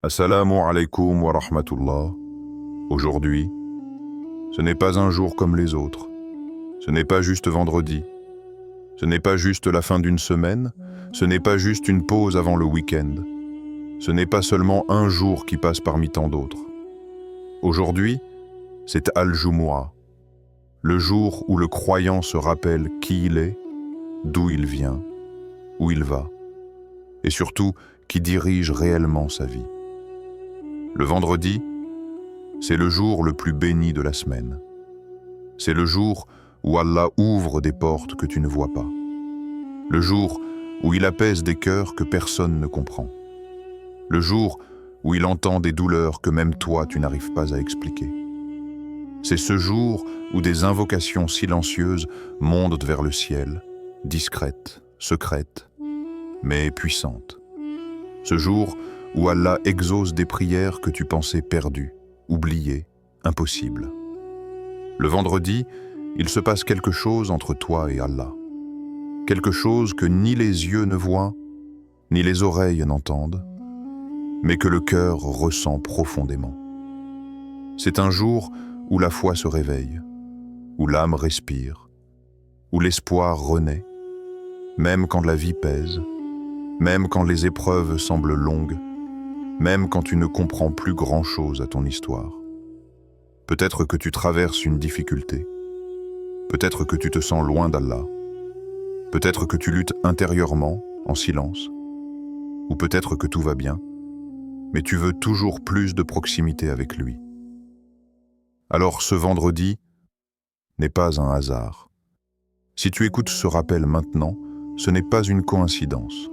Assalamu alaikum wa rahmatullah. Aujourd'hui, ce n'est pas un jour comme les autres. Ce n'est pas juste vendredi. Ce n'est pas juste la fin d'une semaine. Ce n'est pas juste une pause avant le week-end. Ce n'est pas seulement un jour qui passe parmi tant d'autres. Aujourd'hui, c'est Al-Jumu'ah, le jour où le croyant se rappelle qui il est, d'où il vient, où il va, et surtout qui dirige réellement sa vie. Le vendredi, c'est le jour le plus béni de la semaine. C'est le jour où Allah ouvre des portes que tu ne vois pas. Le jour où il apaise des cœurs que personne ne comprend. Le jour où il entend des douleurs que même toi tu n'arrives pas à expliquer. C'est ce jour où des invocations silencieuses montent vers le ciel, discrètes, secrètes, mais puissantes. Ce jour où Allah exauce des prières que tu pensais perdues, oubliées, impossibles. Le vendredi, il se passe quelque chose entre toi et Allah. Quelque chose que ni les yeux ne voient, ni les oreilles n'entendent, mais que le cœur ressent profondément. C'est un jour où la foi se réveille, où l'âme respire, où l'espoir renaît, même quand la vie pèse, même quand les épreuves semblent longues, même quand tu ne comprends plus grand-chose à ton histoire. Peut-être que tu traverses une difficulté, peut-être que tu te sens loin d'Allah, peut-être que tu luttes intérieurement, en silence, ou peut-être que tout va bien, mais tu veux toujours plus de proximité avec lui. Alors ce vendredi n'est pas un hasard. Si tu écoutes ce rappel maintenant, ce n'est pas une coïncidence.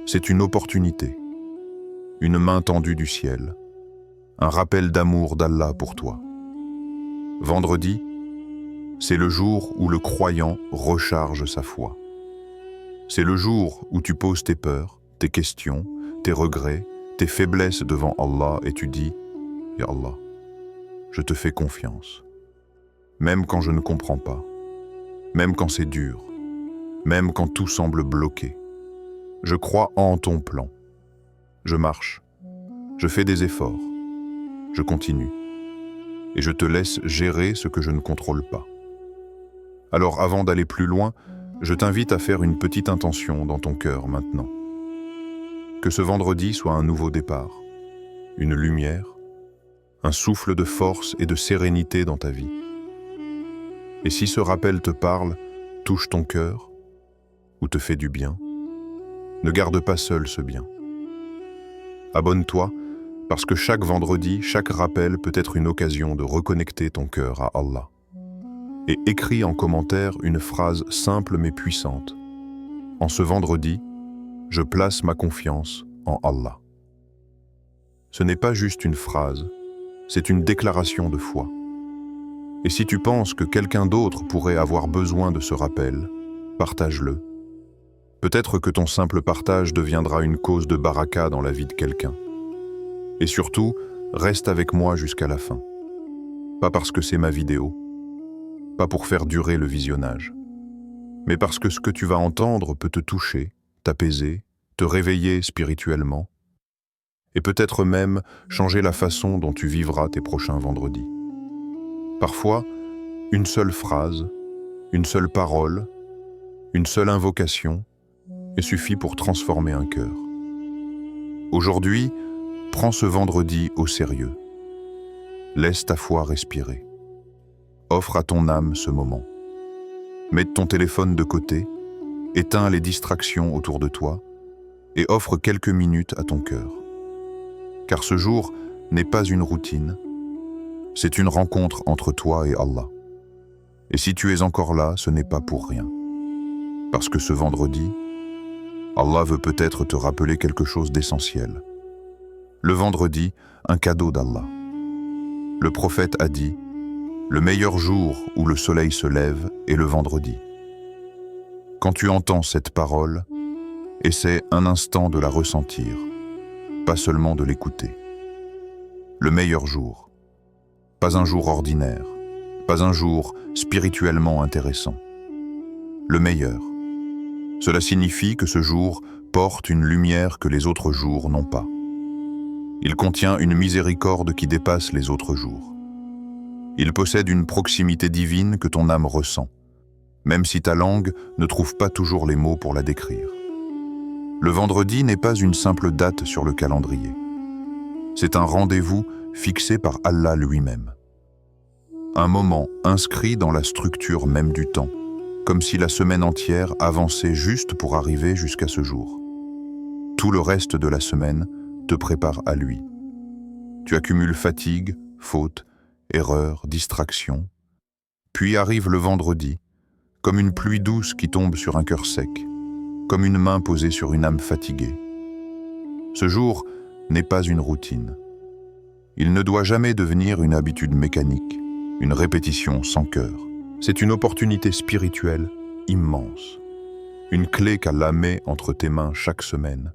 C'est une opportunité, une main tendue du ciel, un rappel d'amour d'Allah pour toi. Vendredi, c'est le jour où le croyant recharge sa foi. C'est le jour où tu poses tes peurs, tes questions, tes regrets, tes faiblesses devant Allah et tu dis « Ya Allah, je te fais confiance. Même quand je ne comprends pas, même quand c'est dur, même quand tout semble bloqué. Je crois en ton plan. Je marche, je fais des efforts, je continue, et je te laisse gérer ce que je ne contrôle pas. Alors avant d'aller plus loin, je t'invite à faire une petite intention dans ton cœur maintenant. Que ce vendredi soit un nouveau départ, une lumière, un souffle de force et de sérénité dans ta vie. Et si ce rappel te parle, touche ton cœur, ou te fait du bien, ne garde pas seul ce bien. Abonne-toi, parce que chaque vendredi, chaque rappel peut être une occasion de reconnecter ton cœur à Allah. Et écris en commentaire une phrase simple mais puissante. En ce vendredi, je place ma confiance en Allah. Ce n'est pas juste une phrase, c'est une déclaration de foi. Et si tu penses que quelqu'un d'autre pourrait avoir besoin de ce rappel, partage-le. Peut-être que ton simple partage deviendra une cause de baraka dans la vie de quelqu'un. Et surtout, reste avec moi jusqu'à la fin. Pas parce que c'est ma vidéo, pas pour faire durer le visionnage, mais parce que ce que tu vas entendre peut te toucher, t'apaiser, te réveiller spirituellement, et peut-être même changer la façon dont tu vivras tes prochains vendredis. Parfois, une seule phrase, une seule parole, une seule invocation, et suffit pour transformer un cœur. Aujourd'hui, prends ce vendredi au sérieux. Laisse ta foi respirer. Offre à ton âme ce moment. Mets ton téléphone de côté, éteins les distractions autour de toi et offre quelques minutes à ton cœur. Car ce jour n'est pas une routine, c'est une rencontre entre toi et Allah. Et si tu es encore là, ce n'est pas pour rien. Parce que ce vendredi, Allah veut peut-être te rappeler quelque chose d'essentiel. Le vendredi, un cadeau d'Allah. Le prophète a dit « Le meilleur jour où le soleil se lève est le vendredi ». Quand tu entends cette parole, essaie un instant de la ressentir, pas seulement de l'écouter. Le meilleur jour. Pas un jour ordinaire, pas un jour spirituellement intéressant. Le meilleur. Cela signifie que ce jour porte une lumière que les autres jours n'ont pas. Il contient une miséricorde qui dépasse les autres jours. Il possède une proximité divine que ton âme ressent, même si ta langue ne trouve pas toujours les mots pour la décrire. Le vendredi n'est pas une simple date sur le calendrier. C'est un rendez-vous fixé par Allah lui-même. Un moment inscrit dans la structure même du temps, comme si la semaine entière avançait juste pour arriver jusqu'à ce jour. Tout le reste de la semaine te prépare à lui. Tu accumules fatigue, faute, erreur, distraction. Puis arrive le vendredi, comme une pluie douce qui tombe sur un cœur sec, comme une main posée sur une âme fatiguée. Ce jour n'est pas une routine. Il ne doit jamais devenir une habitude mécanique, une répétition sans cœur. C'est une opportunité spirituelle immense. Une clé qu'Allah met entre tes mains chaque semaine.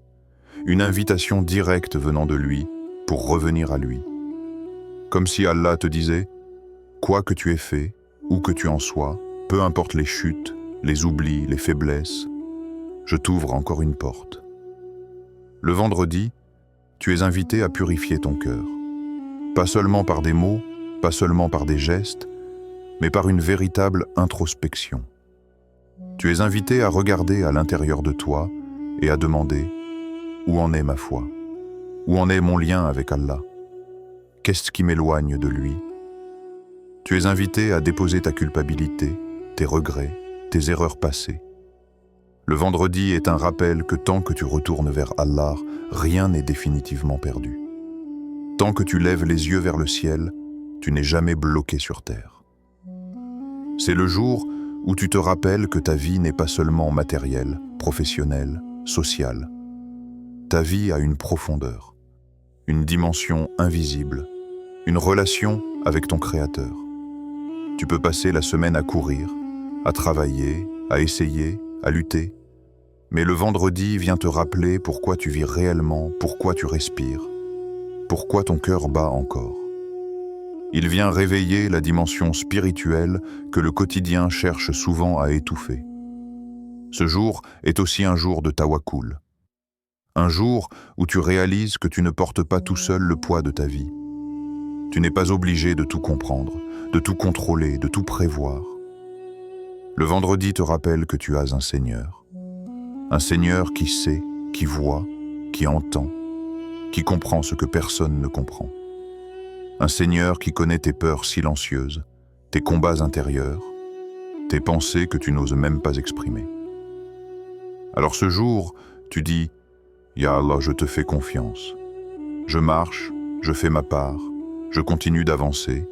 Une invitation directe venant de lui pour revenir à lui. Comme si Allah te disait « Quoi que tu aies fait, où que tu en sois, peu importe les chutes, les oublis, les faiblesses, je t'ouvre encore une porte. » Le vendredi, tu es invité à purifier ton cœur. Pas seulement par des mots, pas seulement par des gestes, mais par une véritable introspection. Tu es invité à regarder à l'intérieur de toi et à demander « Où en est ma foi? Où en est mon lien avec Allah? Qu'est-ce qui m'éloigne de lui ?» Tu es invité à déposer ta culpabilité, tes regrets, tes erreurs passées. Le vendredi est un rappel que tant que tu retournes vers Allah, rien n'est définitivement perdu. Tant que tu lèves les yeux vers le ciel, tu n'es jamais bloqué sur terre. C'est le jour où tu te rappelles que ta vie n'est pas seulement matérielle, professionnelle, sociale. Ta vie a une profondeur, une dimension invisible, une relation avec ton Créateur. Tu peux passer la semaine à courir, à travailler, à essayer, à lutter. Mais le vendredi vient te rappeler pourquoi tu vis réellement, pourquoi tu respires, pourquoi ton cœur bat encore. Il vient réveiller la dimension spirituelle que le quotidien cherche souvent à étouffer. Ce jour est aussi un jour de tawakkul. Un jour où tu réalises que tu ne portes pas tout seul le poids de ta vie. Tu n'es pas obligé de tout comprendre, de tout contrôler, de tout prévoir. Le vendredi te rappelle que tu as un Seigneur. Un Seigneur qui sait, qui voit, qui entend, qui comprend ce que personne ne comprend. Un Seigneur qui connaît tes peurs silencieuses, tes combats intérieurs, tes pensées que tu n'oses même pas exprimer. Alors ce jour, tu dis « Ya Allah, je te fais confiance. Je marche, je fais ma part, je continue d'avancer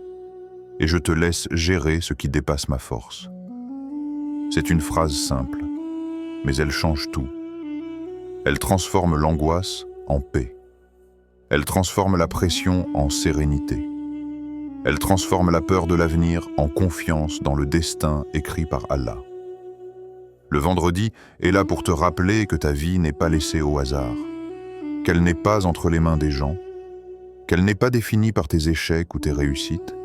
et je te laisse gérer ce qui dépasse ma force. » C'est une phrase simple, mais elle change tout. Elle transforme l'angoisse en paix. Elle transforme la pression en sérénité. Elle transforme la peur de l'avenir en confiance dans le destin écrit par Allah. Le vendredi est là pour te rappeler que ta vie n'est pas laissée au hasard, qu'elle n'est pas entre les mains des gens, qu'elle n'est pas définie par tes échecs ou tes réussites.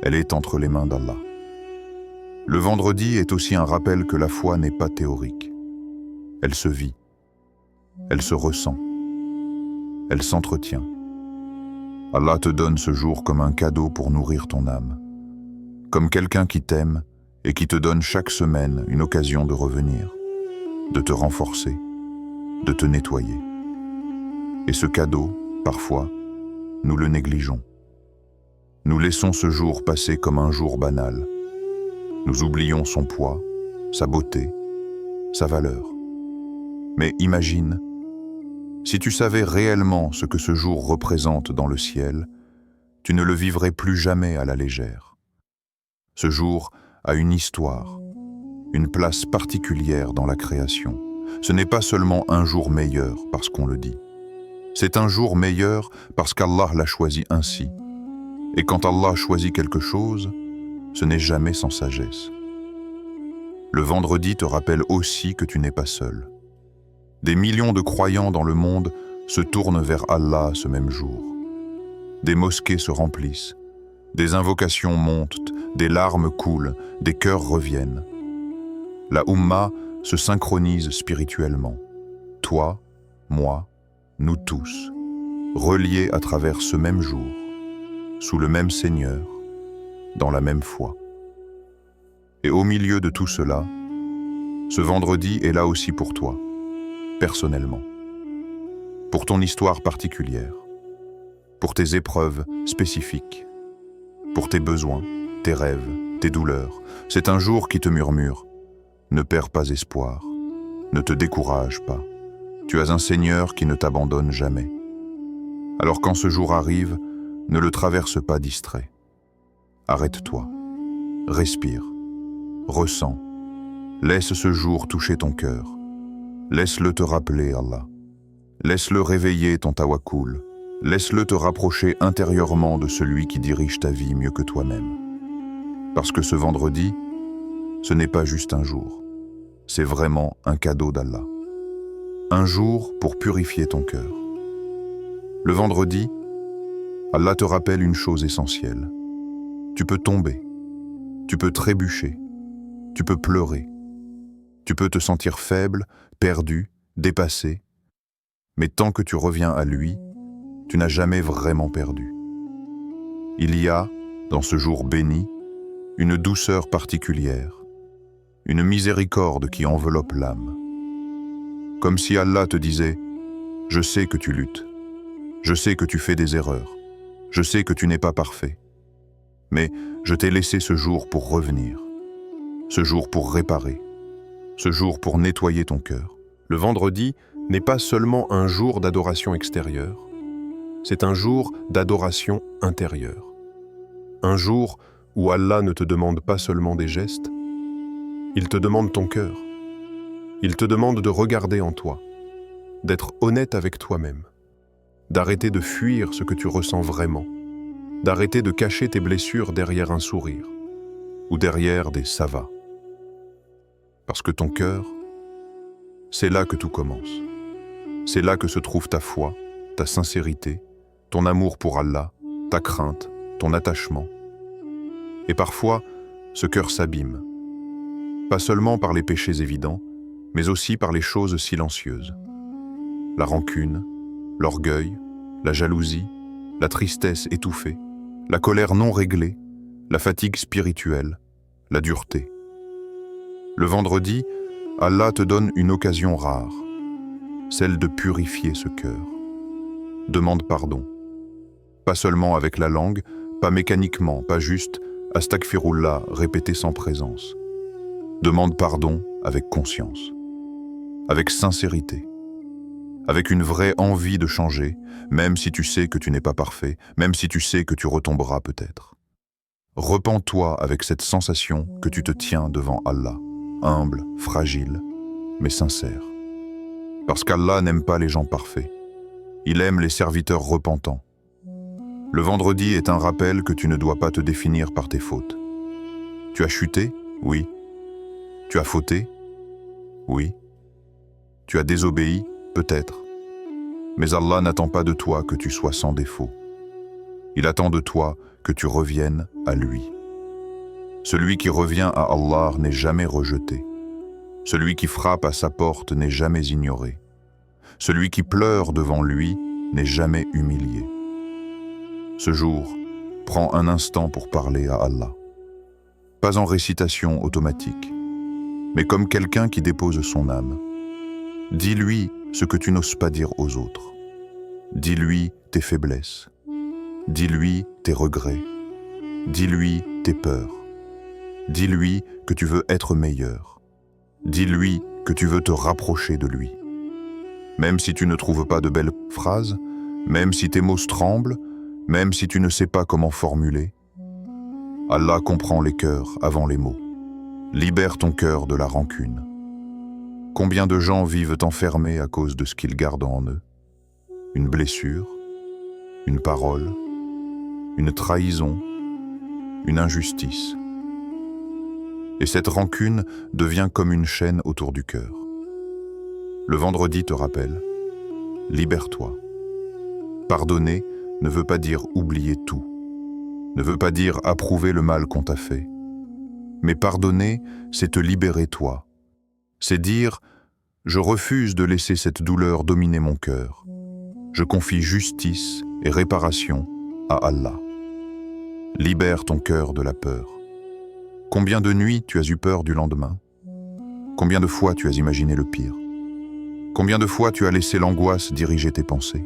Elle est entre les mains d'Allah. Le vendredi est aussi un rappel que la foi n'est pas théorique. Elle se vit, elle se ressent, elle s'entretient. Allah te donne ce jour comme un cadeau pour nourrir ton âme, comme quelqu'un qui t'aime et qui te donne chaque semaine une occasion de revenir, de te renforcer, de te nettoyer. Et ce cadeau, parfois, nous le négligeons. Nous laissons ce jour passer comme un jour banal. Nous oublions son poids, sa beauté, sa valeur. Mais imagine, si tu savais réellement ce que ce jour représente dans le ciel, tu ne le vivrais plus jamais à la légère. Ce jour a une histoire, une place particulière dans la création. Ce n'est pas seulement un jour meilleur parce qu'on le dit. C'est un jour meilleur parce qu'Allah l'a choisi ainsi. Et quand Allah choisit quelque chose, ce n'est jamais sans sagesse. Le vendredi te rappelle aussi que tu n'es pas seul. Des millions de croyants dans le monde se tournent vers Allah ce même jour. Des mosquées se remplissent, des invocations montent, des larmes coulent, des cœurs reviennent. La Ummah se synchronise spirituellement. Toi, moi, nous tous. reliés à travers ce même jour, sous le même Seigneur, dans la même foi. Et au milieu de tout cela, ce vendredi est là aussi pour toi, personnellement, pour ton histoire particulière, pour tes épreuves spécifiques, pour tes besoins, tes rêves, tes douleurs. C'est un jour qui te murmure: ne perds pas espoir, ne te décourage pas, tu as un Seigneur qui ne t'abandonne jamais. Alors quand ce jour arrive, ne le traverse pas distrait. Arrête-toi, respire, ressens, laisse ce jour toucher ton cœur, laisse-le te rappeler Allah, laisse-le réveiller ton tawakkul, laisse-le te rapprocher intérieurement de celui qui dirige ta vie mieux que toi-même. Parce que ce vendredi, ce n'est pas juste un jour, c'est vraiment un cadeau d'Allah. Un jour pour purifier ton cœur. Le vendredi, Allah te rappelle une chose essentielle. Tu peux tomber, tu peux trébucher, tu peux pleurer, tu peux te sentir faible, perdu, dépassé, mais tant que tu reviens à lui, tu n'as jamais vraiment perdu. Il y a, dans ce jour béni, une douceur particulière, une miséricorde qui enveloppe l'âme. Comme si Allah te disait: je sais que tu luttes, je sais que tu fais des erreurs, je sais que tu n'es pas parfait, mais je t'ai laissé ce jour pour revenir, ce jour pour réparer, ce jour pour nettoyer ton cœur. Le vendredi n'est pas seulement un jour d'adoration extérieure, c'est un jour d'adoration intérieure. Un jour où Allah ne te demande pas seulement des gestes, il te demande ton cœur. Il te demande de regarder en toi, d'être honnête avec toi-même, d'arrêter de fuir ce que tu ressens vraiment, d'arrêter de cacher tes blessures derrière un sourire ou derrière des ça va. Parce que ton cœur, c'est là que tout commence. C'est là que se trouve ta foi, ta sincérité, ton amour pour Allah, ta crainte, ton attachement. Et parfois, ce cœur s'abîme, pas seulement par les péchés évidents, mais aussi par les choses silencieuses. La rancune, l'orgueil, la jalousie, la tristesse étouffée, la colère non réglée, la fatigue spirituelle, la dureté. Le vendredi, Allah te donne une occasion rare, celle de purifier ce cœur. Demande pardon. Pas seulement avec la langue, pas mécaniquement, pas juste « Astaghfirullah » répété sans présence. Demande pardon avec conscience, avec sincérité, avec une vraie envie de changer, même si tu sais que tu n'es pas parfait, même si tu sais que tu retomberas peut-être. Repens-toi avec cette sensation que tu te tiens devant Allah, humble, fragile, mais sincère. Parce qu'Allah n'aime pas les gens parfaits, il aime les serviteurs repentants. Le vendredi est un rappel que tu ne dois pas te définir par tes fautes. Tu as chuté? Oui. Tu as fauté? Oui. Tu as désobéi? Peut-être. Mais Allah n'attend pas de toi que tu sois sans défaut. Il attend de toi que tu reviennes à lui. Celui qui revient à Allah n'est jamais rejeté. Celui qui frappe à sa porte n'est jamais ignoré. Celui qui pleure devant lui n'est jamais humilié. Ce jour, prends un instant pour parler à Allah. Pas en récitation automatique, mais comme quelqu'un qui dépose son âme. Dis-lui ce que tu n'oses pas dire aux autres. Dis-lui tes faiblesses. Dis-lui tes regrets. Dis-lui tes peurs. Dis-lui que tu veux être meilleur. Dis-lui que tu veux te rapprocher de lui. Même si tu ne trouves pas de belles phrases, même si tes mots tremblent, même si tu ne sais pas comment formuler, Allah comprend les cœurs avant les mots. Libère ton cœur de la rancune. Combien de gens vivent enfermés à cause de ce qu'ils gardent en eux? Une blessure, une parole, une trahison, une injustice. Et cette rancune devient comme une chaîne autour du cœur. Le vendredi te rappelle, libère-toi. Pardonner ne veut pas dire oublier tout, ne veut pas dire approuver le mal qu'on t'a fait. Mais pardonner, c'est te libérer toi. C'est dire, je refuse de laisser cette douleur dominer mon cœur. Je confie justice et réparation à Allah. Libère ton cœur de la peur. Combien de nuits tu as eu peur du lendemain? Combien de fois tu as imaginé le pire? Combien de fois tu as laissé l'angoisse diriger tes pensées?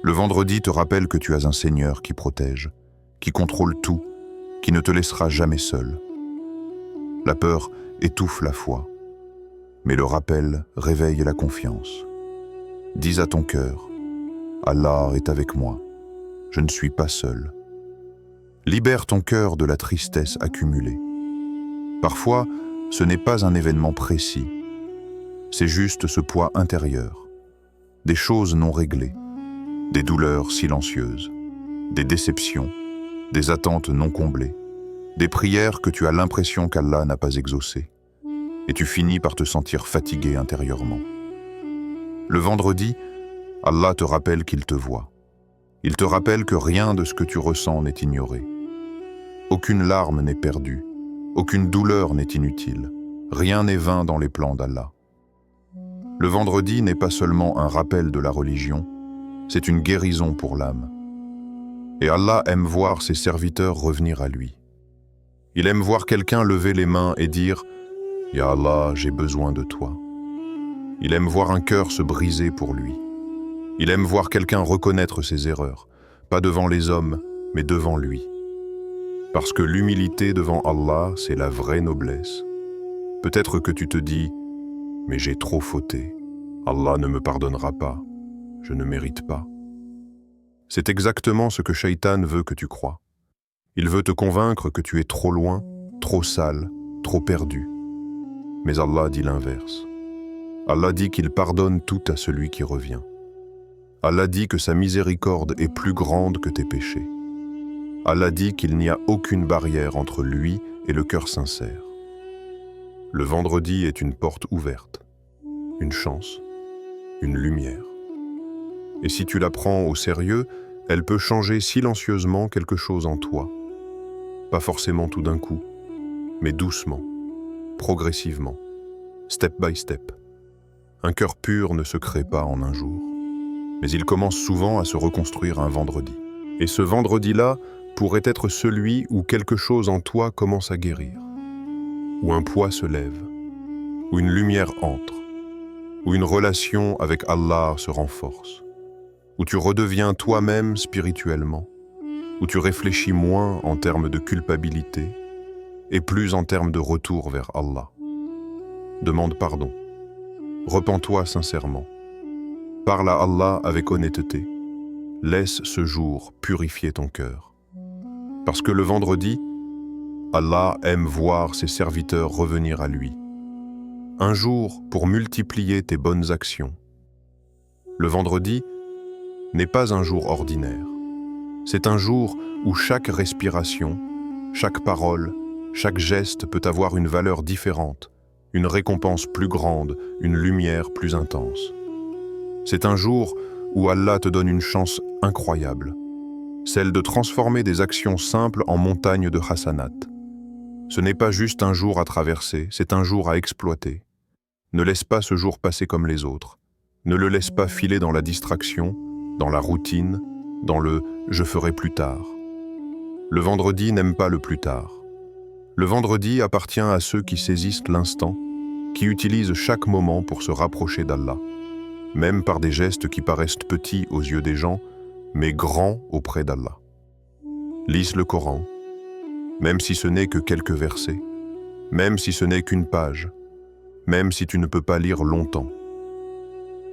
Le vendredi te rappelle que tu as un Seigneur qui protège, qui contrôle tout, qui ne te laissera jamais seul. La peur étouffe la foi, mais le rappel réveille la confiance. Dis à ton cœur, Allah est avec moi, je ne suis pas seul. Libère ton cœur de la tristesse accumulée. Parfois, ce n'est pas un événement précis, c'est juste ce poids intérieur, des choses non réglées, des douleurs silencieuses, des déceptions, des attentes non comblées, des prières que tu as l'impression qu'Allah n'a pas exaucées, et tu finis par te sentir fatigué intérieurement. Le vendredi, Allah te rappelle qu'il te voit. Il te rappelle que rien de ce que tu ressens n'est ignoré. Aucune larme n'est perdue, aucune douleur n'est inutile, rien n'est vain dans les plans d'Allah. Le vendredi n'est pas seulement un rappel de la religion, c'est une guérison pour l'âme. Et Allah aime voir ses serviteurs revenir à lui. Il aime voir quelqu'un lever les mains et dire « Ya Allah, j'ai besoin de toi ». Il aime voir un cœur se briser pour lui. Il aime voir quelqu'un reconnaître ses erreurs, pas devant les hommes, mais devant lui. Parce que l'humilité devant Allah, c'est la vraie noblesse. Peut-être que tu te dis « Mais j'ai trop fauté, Allah ne me pardonnera pas, je ne mérite pas ». C'est exactement ce que Shaitan veut que tu crois. Il veut te convaincre que tu es trop loin, trop sale, trop perdu. Mais Allah dit l'inverse. Allah dit qu'il pardonne tout à celui qui revient. Allah dit que sa miséricorde est plus grande que tes péchés. Allah dit qu'il n'y a aucune barrière entre lui et le cœur sincère. Le vendredi est une porte ouverte, une chance, une lumière. Et si tu la prends au sérieux, elle peut changer silencieusement quelque chose en toi. Pas forcément tout d'un coup, mais doucement, progressivement, step by step. Un cœur pur ne se crée pas en un jour, mais il commence souvent à se reconstruire un vendredi. Et ce vendredi-là pourrait être celui où quelque chose en toi commence à guérir, où un poids se lève, où une lumière entre, où une relation avec Allah se renforce, où tu redeviens toi-même spirituellement, où tu réfléchis moins en termes de culpabilité et plus en termes de retour vers Allah. Demande pardon. Repens-toi sincèrement. Parle à Allah avec honnêteté. Laisse ce jour purifier ton cœur. Parce que le vendredi, Allah aime voir ses serviteurs revenir à lui. Un jour pour multiplier tes bonnes actions. Le vendredi n'est pas un jour ordinaire. C'est un jour où chaque respiration, chaque parole, chaque geste peut avoir une valeur différente, une récompense plus grande, une lumière plus intense. C'est un jour où Allah te donne une chance incroyable, celle de transformer des actions simples en montagnes de hasanat. Ce n'est pas juste un jour à traverser, c'est un jour à exploiter. Ne laisse pas ce jour passer comme les autres. Ne le laisse pas filer dans la distraction, dans la routine, dans le « je ferai plus tard ». Le vendredi n'aime pas le plus tard. Le vendredi appartient à ceux qui saisissent l'instant, qui utilisent chaque moment pour se rapprocher d'Allah, même par des gestes qui paraissent petits aux yeux des gens, mais grands auprès d'Allah. Lise le Coran, même si ce n'est que quelques versets, même si ce n'est qu'une page, même si tu ne peux pas lire longtemps.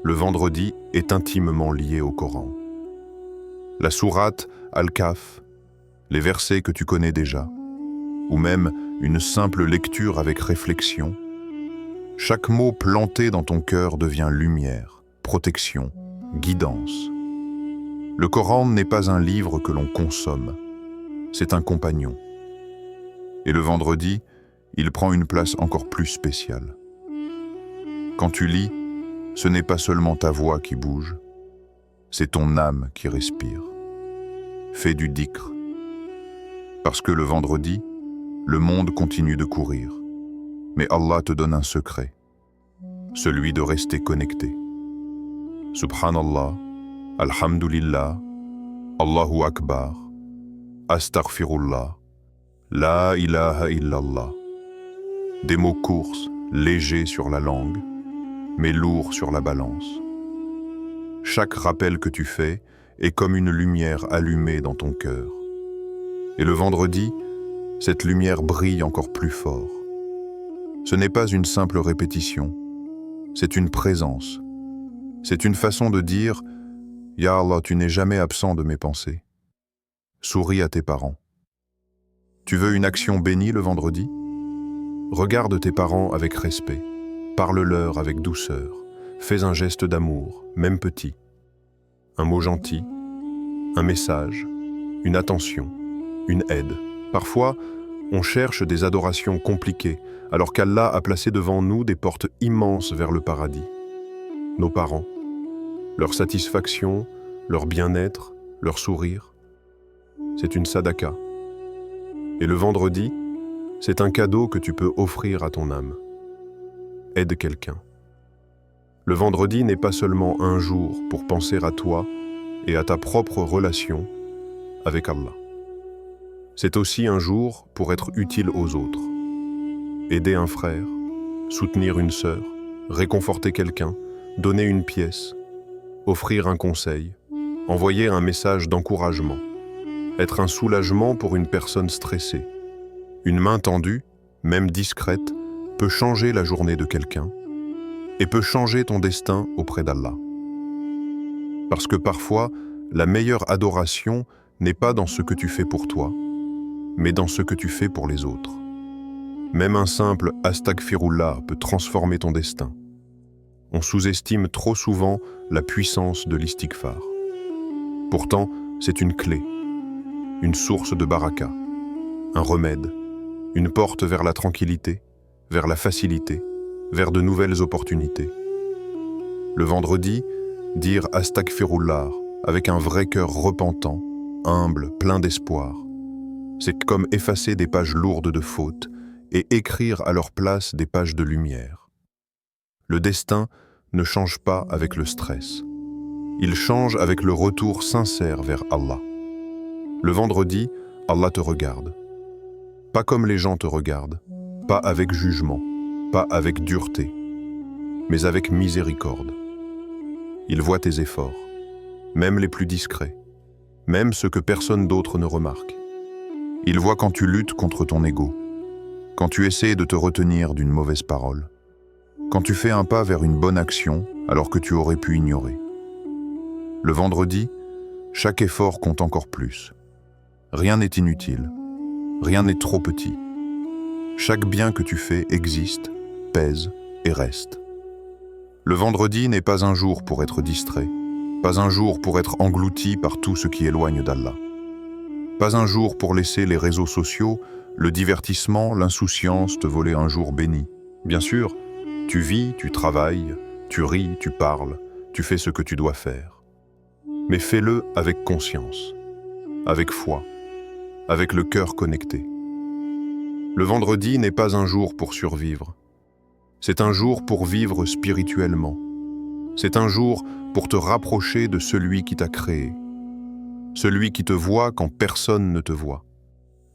Le vendredi est intimement lié au Coran. La sourate Al-Kahf, les versets que tu connais déjà, ou même une simple lecture avec réflexion, chaque mot planté dans ton cœur devient lumière, protection, guidance. Le Coran n'est pas un livre que l'on consomme, c'est un compagnon. Et le vendredi, il prend une place encore plus spéciale. Quand tu lis, ce n'est pas seulement ta voix qui bouge, c'est ton âme qui respire. Fais du dhikr. Parce que le vendredi, le monde continue de courir. Mais Allah te donne un secret, celui de rester connecté. Subhanallah, Alhamdulillah, Allahu Akbar, Astaghfirullah, La ilaha illallah. Des mots courts, légers sur la langue, mais lourds sur la balance. Chaque rappel que tu fais est comme une lumière allumée dans ton cœur. Et le vendredi, cette lumière brille encore plus fort. Ce n'est pas une simple répétition, c'est une présence. C'est une façon de dire « Ya Allah, tu n'es jamais absent de mes pensées ». Souris à tes parents. Tu veux une action bénie le vendredi? Regarde tes parents avec respect, parle-leur avec douceur, fais un geste d'amour, même petit. Un mot gentil, un message, une attention, une aide. Parfois, on cherche des adorations compliquées, alors qu'Allah a placé devant nous des portes immenses vers le paradis. Nos parents, leur satisfaction, leur bien-être, leur sourire, c'est une sadaka. Et le vendredi, c'est un cadeau que tu peux offrir à ton âme. Aide quelqu'un. Le vendredi n'est pas seulement un jour pour penser à toi et à ta propre relation avec Allah. C'est aussi un jour pour être utile aux autres. Aider un frère, soutenir une sœur, réconforter quelqu'un, donner une pièce, offrir un conseil, envoyer un message d'encouragement, être un soulagement pour une personne stressée. Une main tendue, même discrète, peut changer la journée de quelqu'un et peut changer ton destin auprès d'Allah. Parce que parfois, la meilleure adoration n'est pas dans ce que tu fais pour toi, mais dans ce que tu fais pour les autres. Même un simple « Astaghfirullah » peut transformer ton destin. On sous-estime trop souvent la puissance de l'istighfar. Pourtant, c'est une clé, une source de baraka, un remède, une porte vers la tranquillité, vers la facilité, vers de nouvelles opportunités. Le vendredi, dire Astaghfirullah avec un vrai cœur repentant, humble, plein d'espoir. C'est comme effacer des pages lourdes de fautes et écrire à leur place des pages de lumière. Le destin ne change pas avec le stress. Il change avec le retour sincère vers Allah. Le vendredi, Allah te regarde. Pas comme les gens te regardent, pas avec jugement, pas avec dureté, mais avec miséricorde. Il voit tes efforts, même les plus discrets, même ceux que personne d'autre ne remarque. Il voit quand tu luttes contre ton ego, quand tu essaies de te retenir d'une mauvaise parole, quand tu fais un pas vers une bonne action alors que tu aurais pu ignorer. Le vendredi, chaque effort compte encore plus. Rien n'est inutile. Rien n'est trop petit. Chaque bien que tu fais existe, pèse et reste. Le vendredi n'est pas un jour pour être distrait, pas un jour pour être englouti par tout ce qui éloigne d'Allah. Pas un jour pour laisser les réseaux sociaux, le divertissement, l'insouciance te voler un jour béni. Bien sûr, tu vis, tu travailles, tu ris, tu parles, tu fais ce que tu dois faire. Mais fais-le avec conscience, avec foi, avec le cœur connecté. Le vendredi n'est pas un jour pour survivre. C'est un jour pour vivre spirituellement. C'est un jour pour te rapprocher de celui qui t'a créé. Celui qui te voit quand personne ne te voit.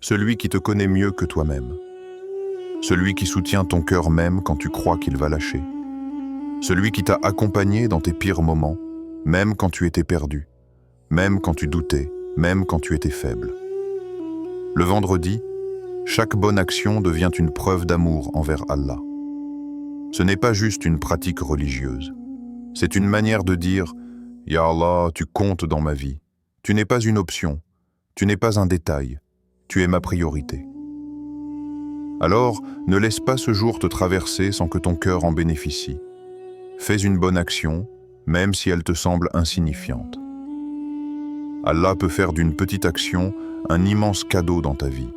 Celui qui te connaît mieux que toi-même. Celui qui soutient ton cœur même quand tu crois qu'il va lâcher. Celui qui t'a accompagné dans tes pires moments, même quand tu étais perdu, même quand tu doutais, même quand tu étais faible. Le vendredi, chaque bonne action devient une preuve d'amour envers Allah. Ce n'est pas juste une pratique religieuse. C'est une manière de dire « Ya Allah, tu comptes dans ma vie. Tu n'es pas une option. Tu n'es pas un détail. Tu es ma priorité. » Alors, ne laisse pas ce jour te traverser sans que ton cœur en bénéficie. Fais une bonne action, même si elle te semble insignifiante. Allah peut faire d'une petite action un immense cadeau dans ta vie.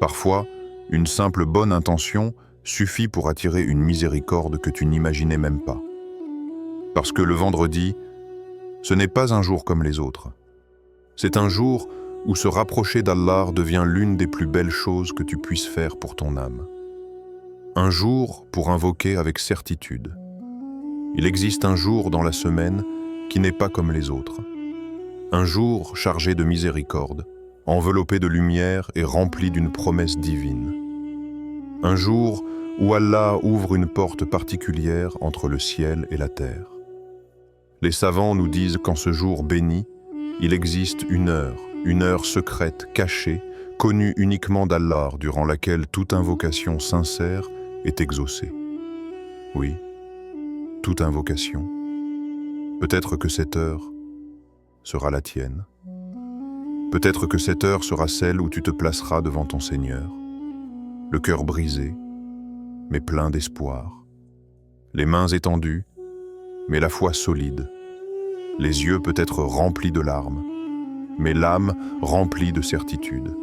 Parfois, une simple bonne intention suffit pour attirer une miséricorde que tu n'imaginais même pas. Parce que le vendredi, ce n'est pas un jour comme les autres. C'est un jour où se rapprocher d'Allah devient l'une des plus belles choses que tu puisses faire pour ton âme. Un jour pour invoquer avec certitude. Il existe un jour dans la semaine qui n'est pas comme les autres. Un jour chargé de miséricorde, enveloppé de lumière et rempli d'une promesse divine. Un jour où Allah ouvre une porte particulière entre le ciel et la terre. Les savants nous disent qu'en ce jour béni, il existe une heure secrète, cachée, connue uniquement d'Allah, durant laquelle toute invocation sincère est exaucée. Oui, toute invocation. Peut-être que cette heure sera la tienne. Peut-être que cette heure sera celle où tu te placeras devant ton Seigneur, le cœur brisé, mais plein d'espoir, les mains étendues, mais la foi solide, les yeux peut-être remplis de larmes, mais l'âme remplie de certitude.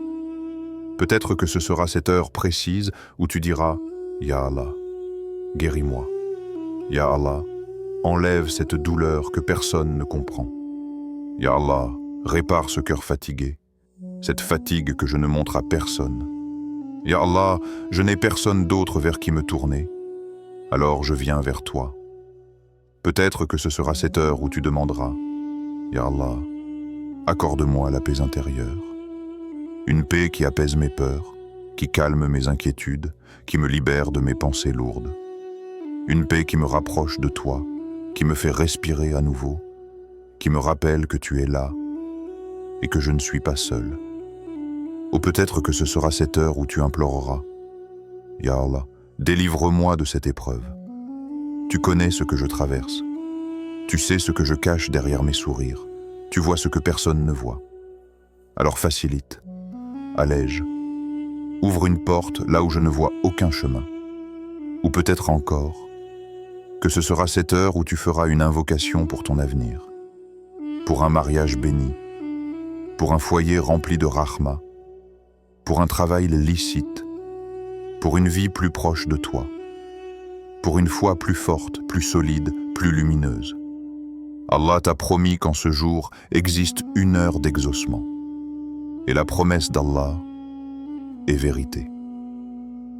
Peut-être que ce sera cette heure précise où tu diras « Ya Allah, guéris-moi. Ya Allah, enlève cette douleur que personne ne comprend. Ya Allah, répare ce cœur fatigué, cette fatigue que je ne montre à personne. Ya Allah, je n'ai personne d'autre vers qui me tourner, alors je viens vers toi. » Peut-être que ce sera cette heure où tu demanderas « Ya Allah, accorde-moi la paix intérieure. Une paix qui apaise mes peurs, qui calme mes inquiétudes, qui me libère de mes pensées lourdes. Une paix qui me rapproche de toi, qui me fait respirer à nouveau, qui me rappelle que tu es là et que je ne suis pas seul. Ou peut-être que ce sera cette heure où tu imploreras « Ya Allah, délivre-moi de cette épreuve. Tu connais ce que je traverse. Tu sais ce que je cache derrière mes sourires. Tu vois ce que personne ne voit. Alors facilite, allège, ouvre une porte là où je ne vois aucun chemin. Ou peut-être encore que ce sera cette heure où tu feras une invocation pour ton avenir, pour un mariage béni, pour un foyer rempli de rahma, pour un travail licite, pour une vie plus proche de toi, pour une foi plus forte, plus solide, plus lumineuse. Allah t'a promis qu'en ce jour existe une heure d'exaucement. Et la promesse d'Allah est vérité.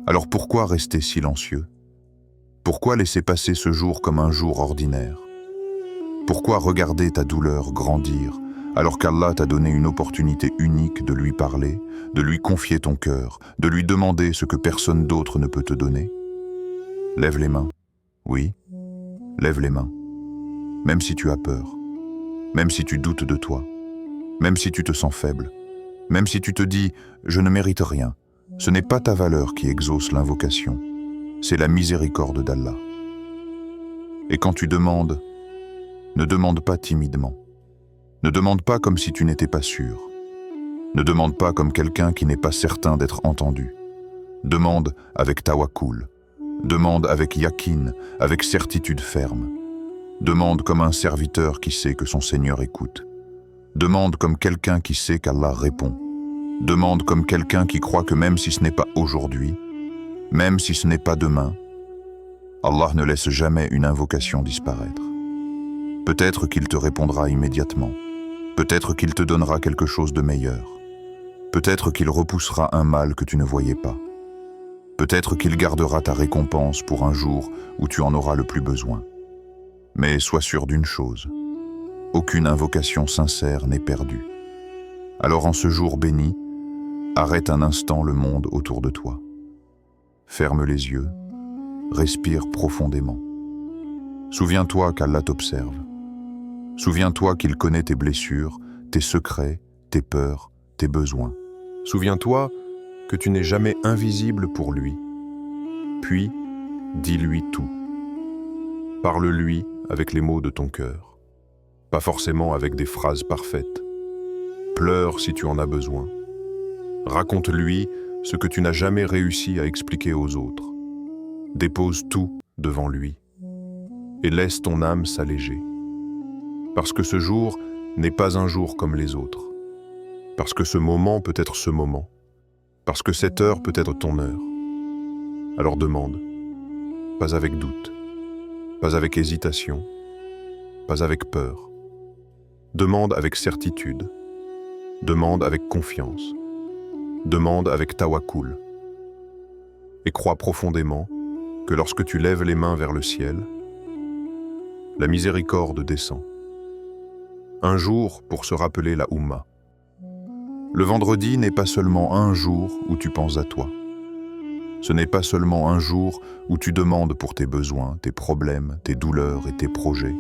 Alors pourquoi rester silencieux? Pourquoi laisser passer ce jour comme un jour ordinaire? Pourquoi regarder ta douleur grandir alors qu'Allah t'a donné une opportunité unique de lui parler, de lui confier ton cœur, de lui demander ce que personne d'autre ne peut te donner? Lève les mains. Oui, lève les mains. Même si tu as peur, même si tu doutes de toi, même si tu te sens faible, même si tu te dis « je ne mérite rien », ce n'est pas ta valeur qui exauce l'invocation, c'est la miséricorde d'Allah. Et quand tu demandes, ne demande pas timidement. Ne demande pas comme si tu n'étais pas sûr. Ne demande pas comme quelqu'un qui n'est pas certain d'être entendu. Demande avec tawakkul. Demande avec yakin, avec certitude ferme. Demande comme un serviteur qui sait que son Seigneur écoute. Demande comme quelqu'un qui sait qu'Allah répond. Demande comme quelqu'un qui croit que même si ce n'est pas aujourd'hui, même si ce n'est pas demain, Allah ne laisse jamais une invocation disparaître. Peut-être qu'il te répondra immédiatement. Peut-être qu'il te donnera quelque chose de meilleur. Peut-être qu'il repoussera un mal que tu ne voyais pas. Peut-être qu'il gardera ta récompense pour un jour où tu en auras le plus besoin. Mais sois sûr d'une chose, aucune invocation sincère n'est perdue. Alors en ce jour béni, arrête un instant le monde autour de toi. Ferme les yeux, respire profondément. Souviens-toi qu'Allah t'observe. Souviens-toi qu'il connaît tes blessures, tes secrets, tes peurs, tes besoins. Souviens-toi que tu n'es jamais invisible pour lui. Puis, dis-lui tout. Parle-lui avec les mots de ton cœur, pas forcément avec des phrases parfaites. Pleure si tu en as besoin. Raconte-lui ce que tu n'as jamais réussi à expliquer aux autres. Dépose tout devant lui et laisse ton âme s'alléger. Parce que ce jour n'est pas un jour comme les autres. Parce que ce moment peut être ce moment. Parce que cette heure peut être ton heure. Alors demande, pas avec doute, pas avec hésitation, pas avec peur. Demande avec certitude. Demande avec confiance. Demande avec tawakkul. Et crois profondément que lorsque tu lèves les mains vers le ciel, la miséricorde descend. un jour pour se rappeler la Oumma. Le vendredi n'est pas seulement un jour où tu penses à toi. Ce n'est pas seulement un jour où tu demandes pour tes besoins, tes problèmes, tes douleurs et tes projets.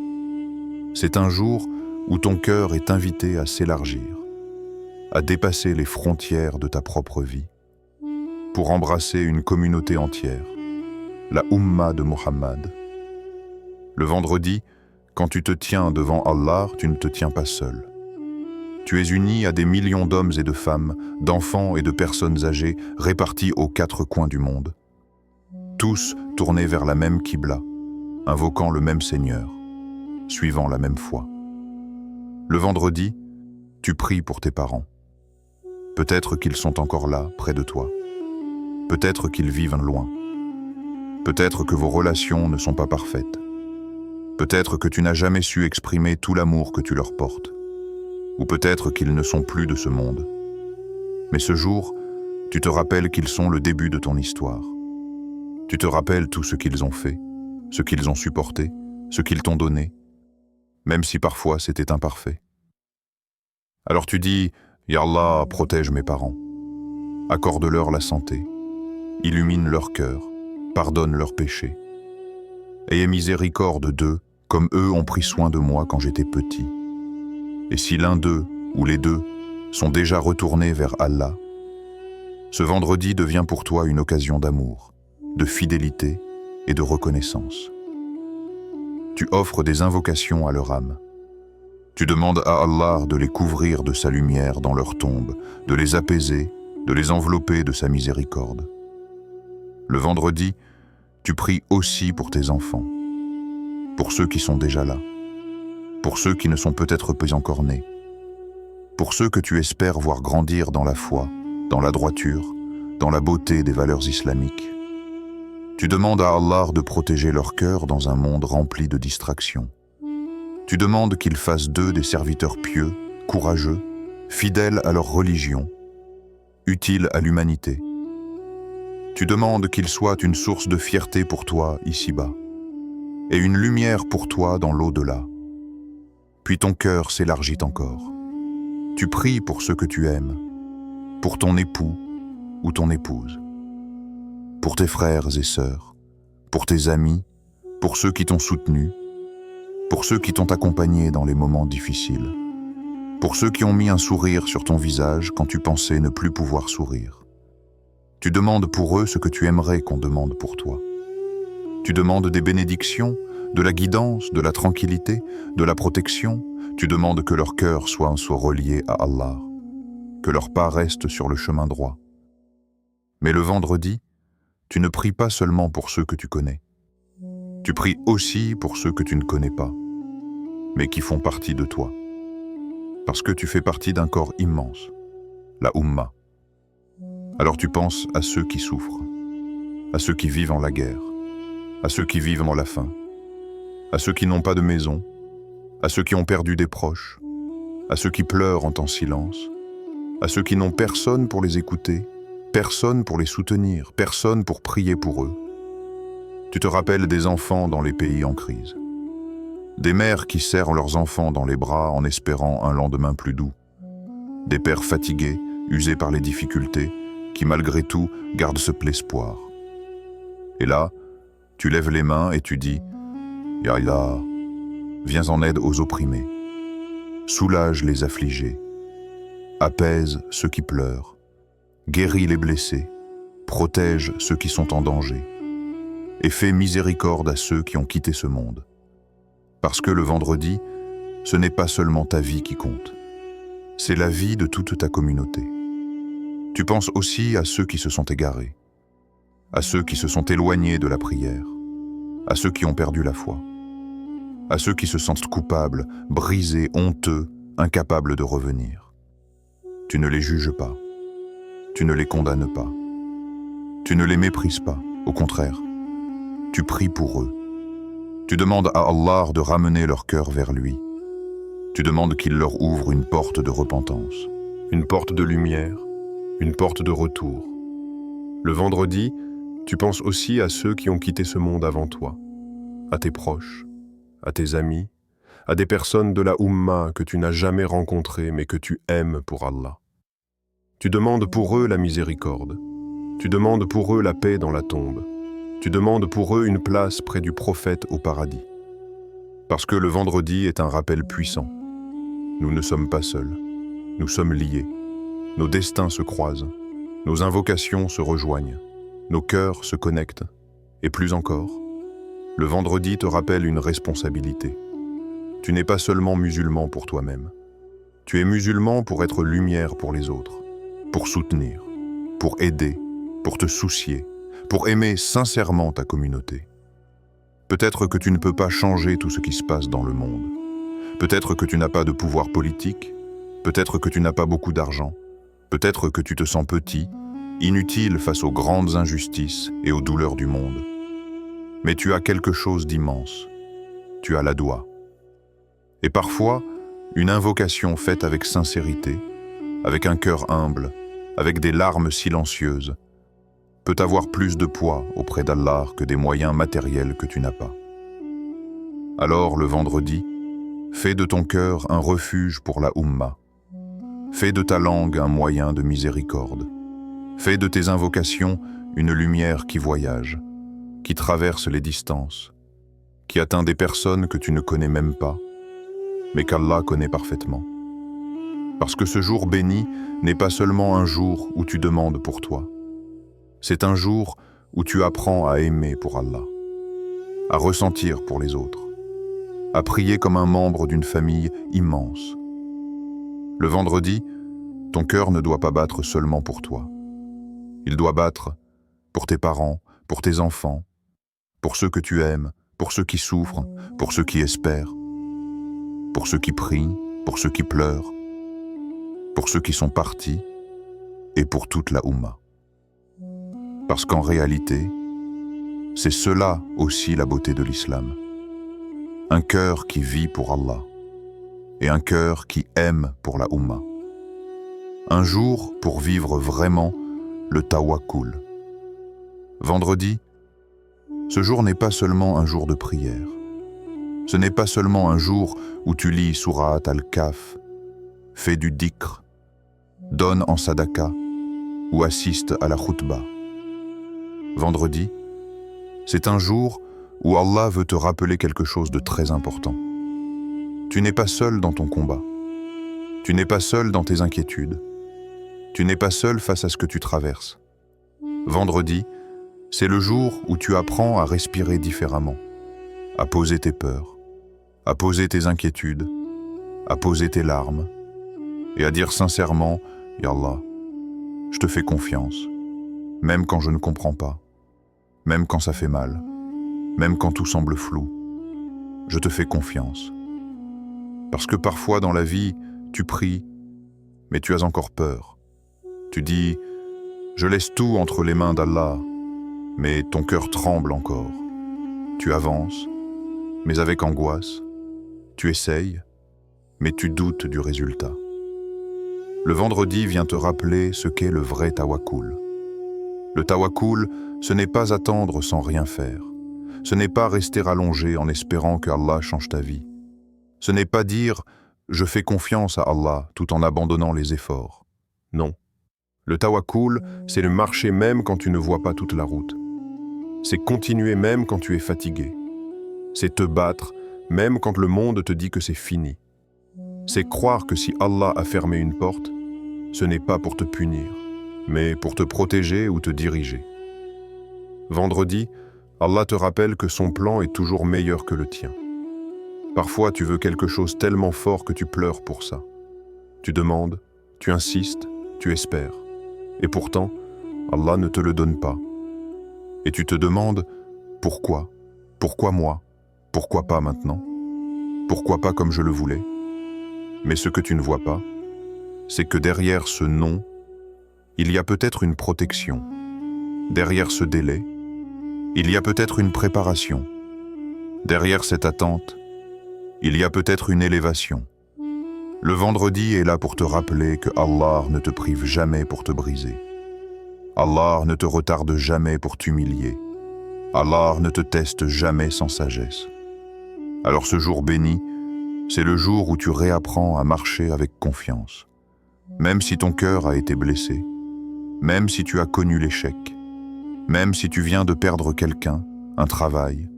C'est un jour où ton cœur est invité à s'élargir, à dépasser les frontières de ta propre vie, pour embrasser une communauté entière, la Oumma de Mohammed. Le vendredi, quand tu te tiens devant Allah, tu ne te tiens pas seul. Tu es uni à des millions d'hommes et de femmes, d'enfants et de personnes âgées répartis aux 4 coins du monde. Tous tournés vers la même Qibla, invoquant le même Seigneur, suivant la même foi. Le vendredi, tu pries pour tes parents. Peut-être qu'ils sont encore là, près de toi. Peut-être qu'ils vivent loin. Peut-être que vos relations ne sont pas parfaites. Peut-être que tu n'as jamais su exprimer tout l'amour que tu leur portes. Ou peut-être qu'ils ne sont plus de ce monde. Mais ce jour, tu te rappelles qu'ils sont le début de ton histoire. Tu te rappelles tout ce qu'ils ont fait, ce qu'ils ont supporté, ce qu'ils t'ont donné, même si parfois c'était imparfait. Alors tu dis, « Ya Allah, protège mes parents. Accorde-leur la santé. Illumine leur cœur. Pardonne leurs péchés. Ayez miséricorde d'eux, comme eux ont pris soin de moi quand j'étais petit. Et si l'un d'eux, ou les deux, sont déjà retournés vers Allah, ce vendredi devient pour toi une occasion d'amour, de fidélité et de reconnaissance. Tu offres des invocations à leur âme. Tu demandes à Allah de les couvrir de sa lumière dans leur tombe, de les apaiser, de les envelopper de sa miséricorde. Le vendredi, tu pries aussi pour tes enfants, pour ceux qui sont déjà là, pour ceux qui ne sont peut-être pas encore nés, pour ceux que tu espères voir grandir dans la foi, dans la droiture, dans la beauté des valeurs islamiques. Tu demandes à Allah de protéger leur cœur dans un monde rempli de distractions. Tu demandes qu'il fasse d'eux des serviteurs pieux, courageux, fidèles à leur religion, utiles à l'humanité. Tu demandes qu'ils soient une source de fierté pour toi ici-bas, et une lumière pour toi dans l'au-delà. Puis ton cœur s'élargit encore. Tu pries pour ceux que tu aimes, pour ton époux ou ton épouse, pour tes frères et sœurs, pour tes amis, pour ceux qui t'ont soutenu, pour ceux qui t'ont accompagné dans les moments difficiles, pour ceux qui ont mis un sourire sur ton visage quand tu pensais ne plus pouvoir sourire. Tu demandes pour eux ce que tu aimerais qu'on demande pour toi. Tu demandes des bénédictions, de la guidance, de la tranquillité, de la protection. Tu demandes que leur cœur soit relié à Allah, que leur pas reste sur le chemin droit. Mais le vendredi, tu ne pries pas seulement pour ceux que tu connais. Tu pries aussi pour ceux que tu ne connais pas, mais qui font partie de toi. Parce que tu fais partie d'un corps immense, la Oumma. Alors tu penses à ceux qui souffrent, à ceux qui vivent en la guerre, à ceux qui vivent en la faim, à ceux qui n'ont pas de maison, à ceux qui ont perdu des proches, à ceux qui pleurent en silence, à ceux qui n'ont personne pour les écouter, personne pour les soutenir, personne pour prier pour eux. Tu te rappelles des enfants dans les pays en crise, des mères qui serrent leurs enfants dans les bras en espérant un lendemain plus doux, des pères fatigués, usés par les difficultés, qui malgré tout gardent ce l'espoir. Et là, tu lèves les mains et tu dis « Ya Allah, viens en aide aux opprimés, soulage les affligés, apaise ceux qui pleurent, guéris les blessés, protège ceux qui sont en danger, et fais miséricorde à ceux qui ont quitté ce monde. Parce que le vendredi, ce n'est pas seulement ta vie qui compte, c'est la vie de toute ta communauté. Tu penses aussi à ceux qui se sont égarés, à ceux qui se sont éloignés de la prière, à ceux qui ont perdu la foi, à ceux qui se sentent coupables, brisés, honteux, incapables de revenir. Tu ne les juges pas, tu ne les condamnes pas, tu ne les méprises pas, au contraire, tu pries pour eux. Tu demandes à Allah de ramener leur cœur vers lui. Tu demandes qu'il leur ouvre une porte de repentance, une porte de lumière, une porte de retour. Le vendredi, tu penses aussi à ceux qui ont quitté ce monde avant toi, à tes proches, à tes amis, à des personnes de la Ummah que tu n'as jamais rencontrées mais que tu aimes pour Allah. Tu demandes pour eux la miséricorde. Tu demandes pour eux la paix dans la tombe. Tu demandes pour eux une place près du prophète au paradis. Parce que le vendredi est un rappel puissant. Nous ne sommes pas seuls. Nous sommes liés. Nos destins se croisent. Nos invocations se rejoignent. Nos cœurs se connectent. Et plus encore, le vendredi te rappelle une responsabilité. Tu n'es pas seulement musulman pour toi-même. Tu es musulman pour être lumière pour les autres, pour soutenir, pour aider, pour te soucier, pour aimer sincèrement ta communauté. Peut-être que tu ne peux pas changer tout ce qui se passe dans le monde. Peut-être que tu n'as pas de pouvoir politique. Peut-être que tu n'as pas beaucoup d'argent. Peut-être que tu te sens petit, inutile face aux grandes injustices et aux douleurs du monde. Mais tu as quelque chose d'immense. Tu as la doua. Et parfois, une invocation faite avec sincérité, avec un cœur humble, avec des larmes silencieuses, peut avoir plus de poids auprès d'Allah que des moyens matériels que tu n'as pas. Alors, le vendredi, fais de ton cœur un refuge pour la Ummah. Fais de ta langue un moyen de miséricorde. Fais de tes invocations une lumière qui voyage, qui traverse les distances, qui atteint des personnes que tu ne connais même pas, mais qu'Allah connaît parfaitement. Parce que ce jour béni n'est pas seulement un jour où tu demandes pour toi. C'est un jour où tu apprends à aimer pour Allah, à ressentir pour les autres, à prier comme un membre d'une famille immense. Le vendredi, ton cœur ne doit pas battre seulement pour toi. Il doit battre pour tes parents, pour tes enfants, pour ceux que tu aimes, pour ceux qui souffrent, pour ceux qui espèrent, pour ceux qui prient, pour ceux qui pleurent, pour ceux qui sont partis et pour toute la Ummah. Parce qu'en réalité, c'est cela aussi la beauté de l'islam. Un cœur qui vit pour Allah et un cœur qui aime pour la Ummah. Un jour pour vivre vraiment le tawakkul. Vendredi, ce jour n'est pas seulement un jour de prière. Ce n'est pas seulement un jour où tu lis Surat al-Kahf, fais du dhikr, donne en sadaqa ou assiste à la khutbah. Vendredi, c'est un jour où Allah veut te rappeler quelque chose de très important. Tu n'es pas seul dans ton combat. Tu n'es pas seul dans tes inquiétudes. Tu n'es pas seul face à ce que tu traverses. Vendredi, c'est le jour où tu apprends à respirer différemment, à poser tes peurs, à poser tes inquiétudes, à poser tes larmes et à dire sincèrement « Ya Allah, je te fais confiance, même quand je ne comprends pas, même quand ça fait mal, même quand tout semble flou. Je te fais confiance. » Parce que parfois dans la vie, tu pries, mais tu as encore peur. Tu dis « Je laisse tout entre les mains d'Allah », mais ton cœur tremble encore. Tu avances, mais avec angoisse. Tu essayes, mais tu doutes du résultat. Le vendredi vient te rappeler ce qu'est le vrai tawakkul. Le tawakkul, ce n'est pas attendre sans rien faire. Ce n'est pas rester allongé en espérant que Allah change ta vie. Ce n'est pas dire « je fais confiance à Allah » tout en abandonnant les efforts. Non. Le tawakkul, c'est le marcher même quand tu ne vois pas toute la route. C'est continuer même quand tu es fatigué. C'est te battre même quand le monde te dit que c'est fini. C'est croire que si Allah a fermé une porte, ce n'est pas pour te punir, mais pour te protéger ou te diriger. Vendredi, Allah te rappelle que son plan est toujours meilleur que le tien. Parfois, tu veux quelque chose tellement fort que tu pleures pour ça. Tu demandes, tu insistes, tu espères. Et pourtant, Allah ne te le donne pas. Et tu te demandes, pourquoi? Pourquoi moi? Pourquoi pas maintenant? Pourquoi pas comme je le voulais? Mais ce que tu ne vois pas, c'est que derrière ce non, il y a peut-être une protection. Derrière ce délai, il y a peut-être une préparation. Derrière cette attente, il y a peut-être une élévation. Le vendredi est là pour te rappeler que Allah ne te prive jamais pour te briser. Allah ne te retarde jamais pour t'humilier. Allah ne te teste jamais sans sagesse. Alors ce jour béni, C'est le jour où tu réapprends à marcher avec confiance, même si ton cœur a été blessé, même si tu as connu l'échec, même si tu viens de perdre quelqu'un, un travail,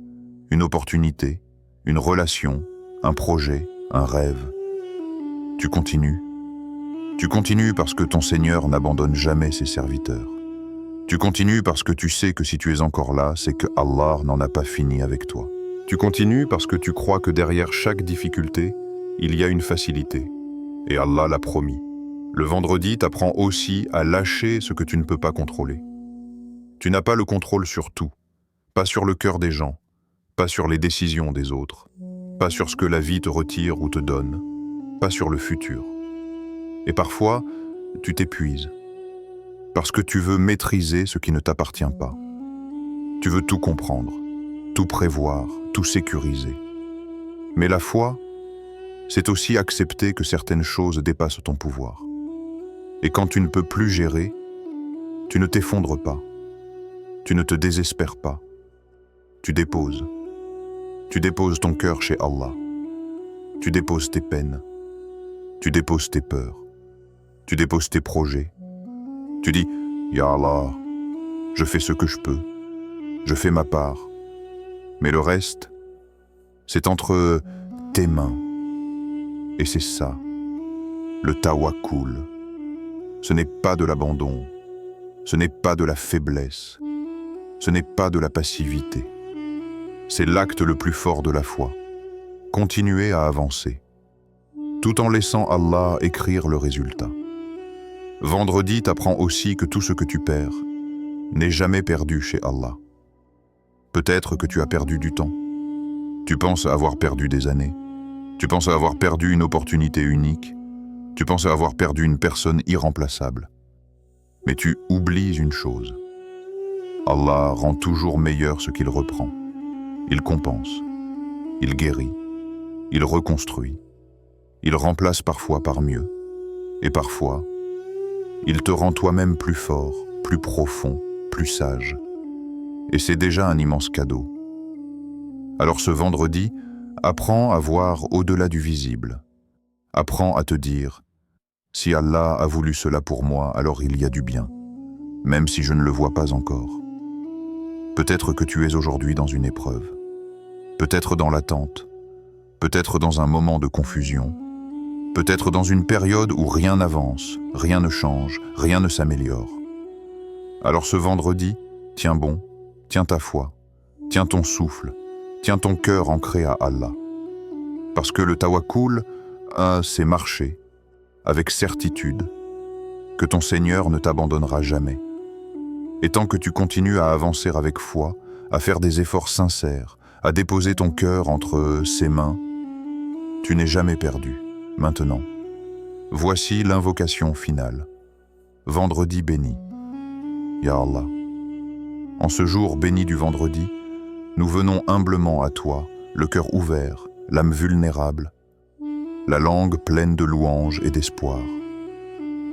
une opportunité, une relation, un projet, un rêve. Tu continues. Tu continues parce que ton Seigneur n'abandonne jamais ses serviteurs. Tu continues parce que tu sais que si tu es encore là, c'est que Allah n'en a pas fini avec toi. Tu continues parce que tu crois que derrière chaque difficulté, il y a une facilité. Et Allah l'a promis. Le vendredi t'apprend aussi à lâcher ce que tu ne peux pas contrôler. Tu n'as pas le contrôle sur tout, pas sur le cœur des gens, pas sur les décisions des autres, pas sur ce que la vie te retire ou te donne, pas sur le futur. Et parfois, tu t'épuises, parce que tu veux maîtriser ce qui ne t'appartient pas. Tu veux tout comprendre, tout prévoir, tout sécuriser. Mais la foi, c'est aussi accepter que certaines choses dépassent ton pouvoir. Et quand tu ne peux plus gérer, tu ne t'effondres pas, tu ne te désespères pas, tu déposes. Tu déposes ton cœur chez Allah, tu déposes tes peines, tu déposes tes peurs, tu déposes tes projets. Tu dis, Ya Allah, je fais ce que je peux, je fais ma part. Mais le reste, c'est entre tes mains. Et c'est ça, le tawakkul. Ce n'est pas de l'abandon, ce n'est pas de la faiblesse, ce n'est pas de la passivité. C'est l'acte le plus fort de la foi. Continuer à avancer, tout en laissant Allah écrire le résultat. Vendredi t'apprend aussi que tout ce que tu perds n'est jamais perdu chez Allah. Peut-être que tu as perdu du temps. Tu penses avoir perdu des années. Tu penses avoir perdu une opportunité unique. Tu penses avoir perdu une personne irremplaçable. Mais tu oublies une chose. Allah rend toujours meilleur ce qu'il reprend. Il compense. Il guérit. Il reconstruit. Il remplace parfois par mieux. Et parfois, il te rend toi-même plus fort, plus profond, plus sage. Et c'est déjà un immense cadeau. Alors ce vendredi, apprends à voir au-delà du visible. Apprends à te dire, si Allah a voulu cela pour moi, alors il y a du bien, même si je ne le vois pas encore. Peut-être que tu es aujourd'hui dans une épreuve, peut-être dans l'attente, peut-être dans un moment de confusion, peut-être dans une période où rien n'avance, rien ne change, rien ne s'améliore. Alors ce vendredi, tiens bon, tiens ta foi, tiens ton souffle, tiens ton cœur ancré à Allah. Parce que le tawakkul, c'est marcher, avec certitude, que ton Seigneur ne t'abandonnera jamais. Et tant que tu continues à avancer avec foi, à faire des efforts sincères, à déposer ton cœur entre ses mains, tu n'es jamais perdu. Maintenant, voici l'invocation finale. Vendredi béni. Ya Allah. En ce jour béni du vendredi, nous venons humblement à toi, le cœur ouvert, l'âme vulnérable, la langue pleine de louanges et d'espoir.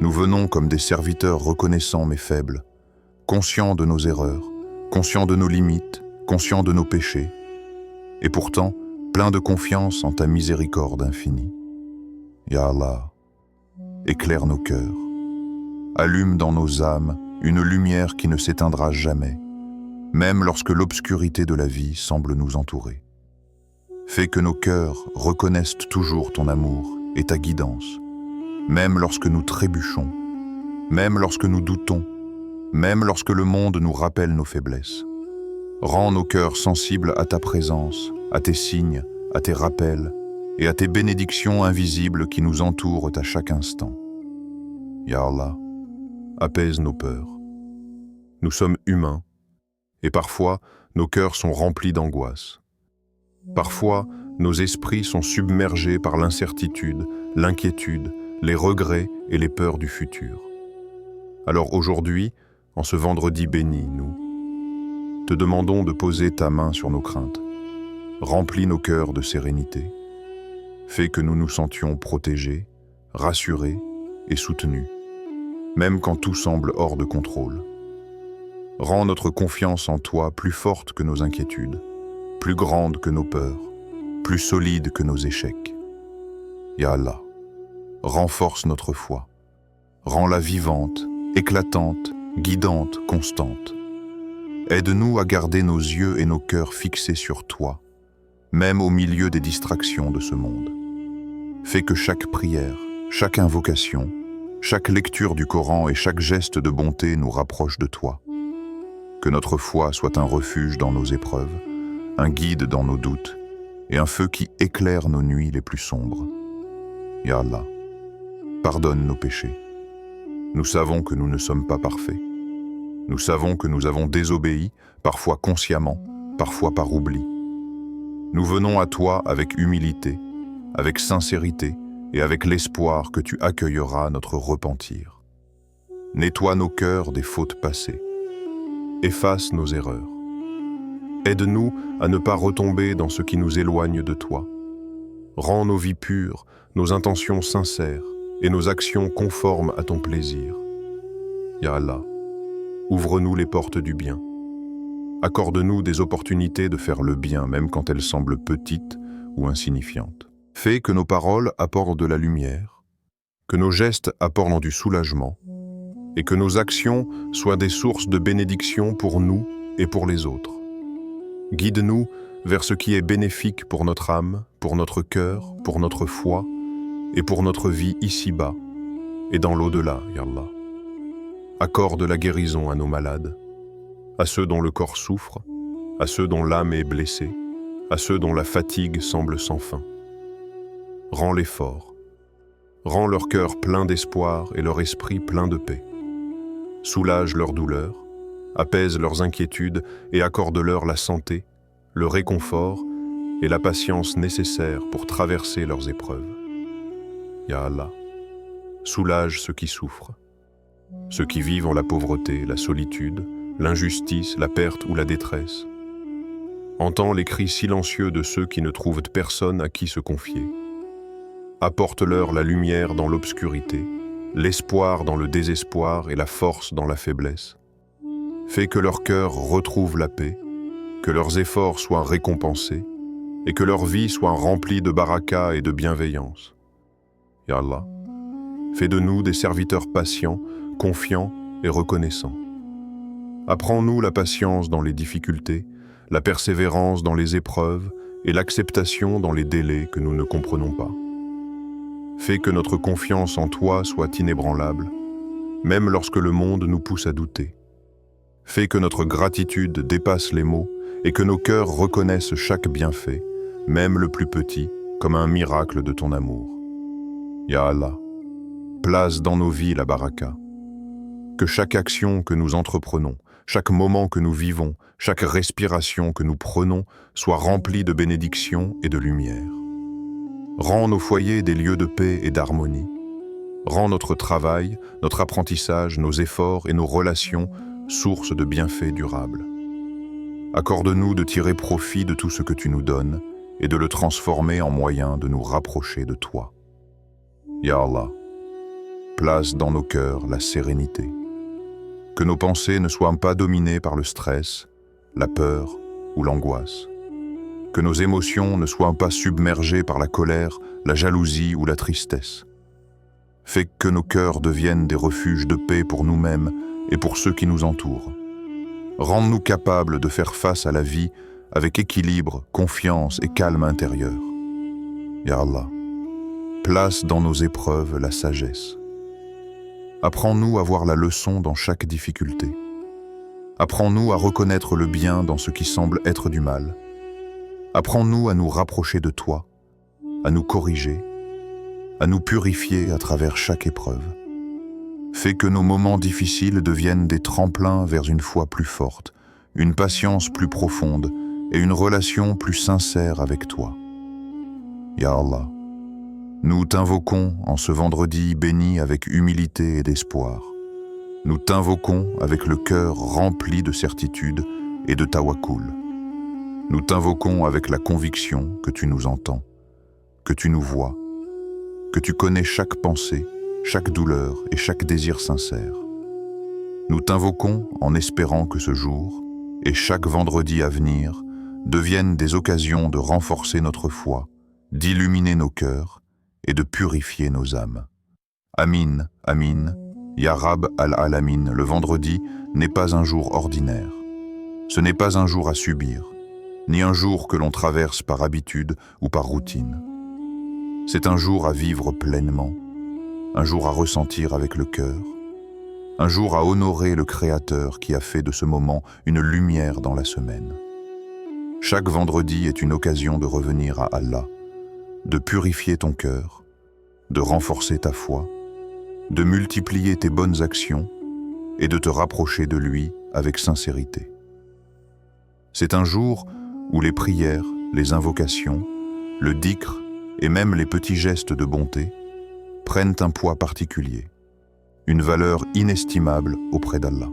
Nous venons comme des serviteurs reconnaissants mais faibles, conscients de nos erreurs, conscients de nos limites, conscients de nos péchés, et pourtant pleins de confiance en ta miséricorde infinie. Ya Allah, éclaire nos cœurs, allume dans nos âmes une lumière qui ne s'éteindra jamais, même lorsque l'obscurité de la vie semble nous entourer. Fais que nos cœurs reconnaissent toujours ton amour et ta guidance, même lorsque nous trébuchons, même lorsque nous doutons, même lorsque le monde nous rappelle nos faiblesses. Rends nos cœurs sensibles à ta présence, à tes signes, à tes rappels et à tes bénédictions invisibles qui nous entourent à chaque instant. Ya Allah, apaise nos peurs. Nous sommes humains et parfois nos cœurs sont remplis d'angoisse. Parfois, nos esprits sont submergés par l'incertitude, l'inquiétude, les regrets et les peurs du futur. Alors aujourd'hui, en ce vendredi béni, nous te demandons de poser ta main sur nos craintes. Remplis nos cœurs de sérénité. Fais que nous nous sentions protégés, rassurés et soutenus, même quand tout semble hors de contrôle. Rends notre confiance en toi plus forte que nos inquiétudes, plus grande que nos peurs, plus solide que nos échecs. Ya Allah, renforce notre foi, rends-la vivante, éclatante, guidante, constante. Aide-nous à garder nos yeux et nos cœurs fixés sur toi, même au milieu des distractions de ce monde. Fais que chaque prière, chaque invocation, chaque lecture du Coran et chaque geste de bonté nous rapproche de toi. Que notre foi soit un refuge dans nos épreuves, un guide dans nos doutes et un feu qui éclaire nos nuits les plus sombres. Ya Allah, pardonne nos péchés. Nous savons que nous ne sommes pas parfaits. Nous savons que nous avons désobéi, parfois consciemment, parfois par oubli. Nous venons à toi avec humilité, avec sincérité et avec l'espoir que tu accueilleras notre repentir. Nettoie nos cœurs des fautes passées. Efface nos erreurs. Aide-nous à ne pas retomber dans ce qui nous éloigne de toi. Rends nos vies pures, nos intentions sincères et nos actions conformes à ton plaisir. Ya Allah, ouvre-nous les portes du bien. Accorde-nous des opportunités de faire le bien, même quand elles semblent petites ou insignifiantes. Fais que nos paroles apportent de la lumière, que nos gestes apportent du soulagement et que nos actions soient des sources de bénédiction pour nous et pour les autres. Guide-nous vers ce qui est bénéfique pour notre âme, pour notre cœur, pour notre foi et pour notre vie ici-bas et dans l'au-delà, Ya Allah. Accorde la guérison à nos malades, à ceux dont le corps souffre, à ceux dont l'âme est blessée, à ceux dont la fatigue semble sans fin. Rends-les forts, rends leur cœur plein d'espoir et leur esprit plein de paix. Soulage leurs douleurs, apaise leurs inquiétudes et accorde-leur la santé, le réconfort et la patience nécessaires pour traverser leurs épreuves. Ya Allah, soulage ceux qui souffrent, ceux qui vivent en la pauvreté, la solitude, l'injustice, la perte ou la détresse. Entends les cris silencieux de ceux qui ne trouvent personne à qui se confier. Apporte-leur la lumière dans l'obscurité, l'espoir dans le désespoir et la force dans la faiblesse. Fais que leur cœur retrouve la paix, que leurs efforts soient récompensés et que leur vie soit remplie de baraka et de bienveillance. Ya Allah, fais de nous des serviteurs patients, confiants et reconnaissants. Apprends-nous la patience dans les difficultés, la persévérance dans les épreuves et l'acceptation dans les délais que nous ne comprenons pas. Fais que notre confiance en toi soit inébranlable, même lorsque le monde nous pousse à douter. Fais que notre gratitude dépasse les mots et que nos cœurs reconnaissent chaque bienfait, même le plus petit, comme un miracle de ton amour. Ya Allah, place dans nos vies la baraka. Que chaque action que nous entreprenons, chaque moment que nous vivons, chaque respiration que nous prenons soit remplie de bénédictions et de lumière. Rends nos foyers des lieux de paix et d'harmonie. Rends notre travail, notre apprentissage, nos efforts et nos relations source de bienfaits durables. Accorde-nous de tirer profit de tout ce que tu nous donnes et de le transformer en moyen de nous rapprocher de toi. Ya Allah, place dans nos cœurs la sérénité. Que nos pensées ne soient pas dominées par le stress, la peur ou l'angoisse. Que nos émotions ne soient pas submergées par la colère, la jalousie ou la tristesse. Fais que nos cœurs deviennent des refuges de paix pour nous-mêmes et pour ceux qui nous entourent. Rends-nous capables de faire face à la vie avec équilibre, confiance et calme intérieur. Ya Allah, place dans nos épreuves la sagesse. Apprends-nous à voir la leçon dans chaque difficulté. Apprends-nous à reconnaître le bien dans ce qui semble être du mal. Apprends-nous à nous rapprocher de toi, à nous corriger, à nous purifier à travers chaque épreuve. Fais que nos moments difficiles deviennent des tremplins vers une foi plus forte, une patience plus profonde et une relation plus sincère avec toi. Ya Allah, nous t'invoquons en ce vendredi béni avec humilité et d'espoir. Nous t'invoquons avec le cœur rempli de certitude et de tawakkul. Nous t'invoquons avec la conviction que tu nous entends, que tu nous vois, que tu connais chaque pensée, chaque douleur et chaque désir sincère. Nous t'invoquons en espérant que ce jour et chaque vendredi à venir deviennent des occasions de renforcer notre foi, d'illuminer nos cœurs et de purifier nos âmes. Amin, Amin, Ya Rab al-Alamin, le vendredi n'est pas un jour ordinaire. Ce n'est pas un jour à subir, ni un jour que l'on traverse par habitude ou par routine. C'est un jour à vivre pleinement, un jour à ressentir avec le cœur, un jour à honorer le Créateur qui a fait de ce moment une lumière dans la semaine. Chaque vendredi est une occasion de revenir à Allah, de purifier ton cœur, de renforcer ta foi, de multiplier tes bonnes actions et de te rapprocher de lui avec sincérité. C'est un jour où les prières, les invocations, le dhikr et même les petits gestes de bonté prennent un poids particulier, une valeur inestimable auprès d'Allah.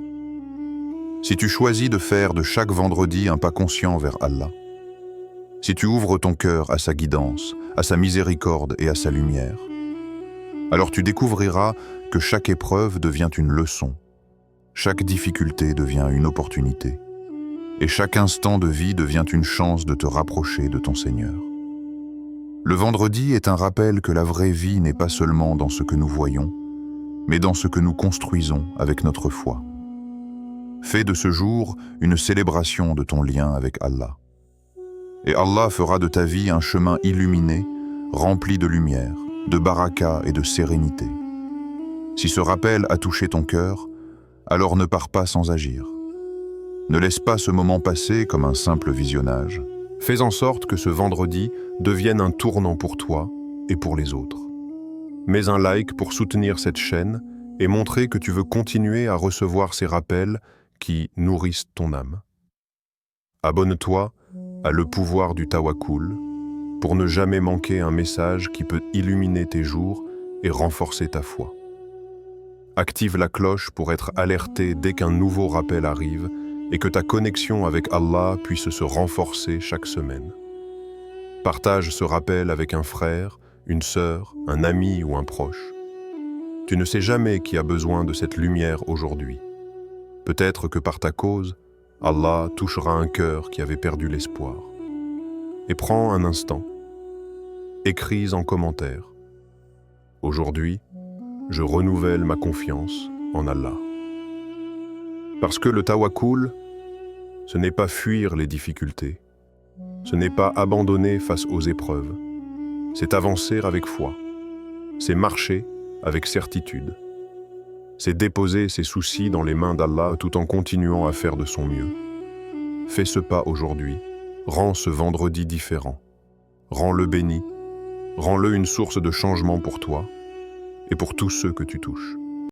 Si tu choisis de faire de chaque vendredi un pas conscient vers Allah, si tu ouvres ton cœur à sa guidance, à sa miséricorde et à sa lumière, alors tu découvriras que chaque épreuve devient une leçon, chaque difficulté devient une opportunité, et chaque instant de vie devient une chance de te rapprocher de ton Seigneur. Le vendredi est un rappel que la vraie vie n'est pas seulement dans ce que nous voyons, mais dans ce que nous construisons avec notre foi. Fais de ce jour une célébration de ton lien avec Allah. Et Allah fera de ta vie un chemin illuminé, rempli de lumière, de baraka et de sérénité. Si ce rappel a touché ton cœur, alors ne pars pas sans agir. Ne laisse pas ce moment passer comme un simple visionnage. Fais en sorte que ce vendredi devienne un tournant pour toi et pour les autres. Mets un like pour soutenir cette chaîne et montrer que tu veux continuer à recevoir ces rappels qui nourrissent ton âme. Abonne-toi à Le Pouvoir du Tawakkul pour ne jamais manquer un message qui peut illuminer tes jours et renforcer ta foi. Active la cloche pour être alerté dès qu'un nouveau rappel arrive et que ta connexion avec Allah puisse se renforcer chaque semaine. Partage ce rappel avec un frère, une sœur, un ami ou un proche. Tu ne sais jamais qui a besoin de cette lumière aujourd'hui. Peut-être que par ta cause, Allah touchera un cœur qui avait perdu l'espoir. Et prends un instant. Écris en commentaire. Aujourd'hui, je renouvelle ma confiance en Allah. Parce que le tawakkul, ce n'est pas fuir les difficultés, ce n'est pas abandonner face aux épreuves, c'est avancer avec foi, c'est marcher avec certitude, c'est déposer ses soucis dans les mains d'Allah tout en continuant à faire de son mieux. Fais ce pas aujourd'hui, rends ce vendredi différent, rends-le béni, rends-le une source de changement pour toi et pour tous ceux que tu touches.